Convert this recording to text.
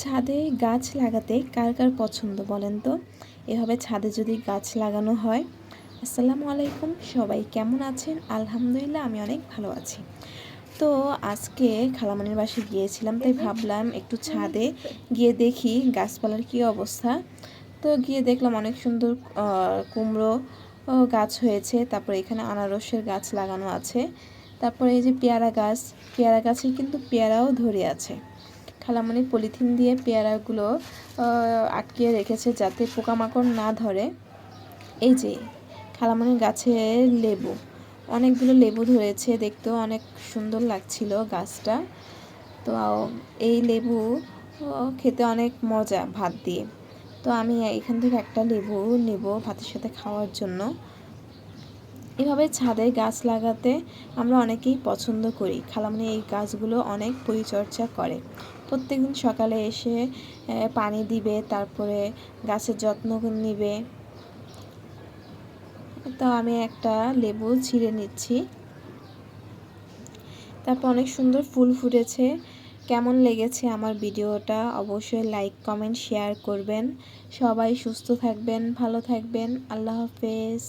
ছাদে গাছ লাগাতে কার কার পছন্দ বলেন তো? এভাবে ছাদে যদি গাছ লাগানো হয়। আসসালামু আলাইকুম, সবাই কেমন আছেন? আলহামদুলিল্লাহ আমি অনেক ভালো আছি। তো আজকে খালামণির বাসায় গিয়েছিলাম, তাই ভাবলাম একটু ছাদে গিয়ে দেখি গাছপালার কী অবস্থা। তো গিয়ে দেখলাম অনেক সুন্দর কুমড়ো গাছ হয়েছে, তারপরে এখানে আনারসের গাছ লাগানো আছে, তারপরে এই যে পেয়ারা গাছ, পেয়ারা গাছে কিন্তু পেয়ারাও ধরে আছে। খালামণি পলিথিন দিয়ে পেয়ারাগুলো আটকিয়ে রেখেছে যাতে পোকামাকড় না ধরে। এই যে খালামণির গাছে লেবু, অনেকগুলো লেবু ধরেছে, দেখতেও অনেক সুন্দর লাগছিল গাছটা। তো এই লেবু খেতে অনেক মজা ভাত দিয়ে। তো আমি এখান থেকে একটা লেবু নেব ভাতের সাথে খাওয়ার জন্য। এভাবে ছাদে গাছ লাগাতে আমরা অনেকেই পছন্দ করি। খালামণি এই গাছগুলো অনেক পরিচর্যা করে, প্রত্যেকদিন সকালে এসে পানি দিবে, তারপরে গাছের যত্ন নেবে। তো আমি একটা লেবু ছিঁড়ে নিচ্ছি। তারপর অনেক সুন্দর ফুল ফুটেছে। কেমন লেগেছে আমার ভিডিওটা অবশ্যই লাইক কমেন্ট শেয়ার করবেন। সবাই সুস্থ থাকবেন, ভালো থাকবেন। আল্লাহ হাফেজ।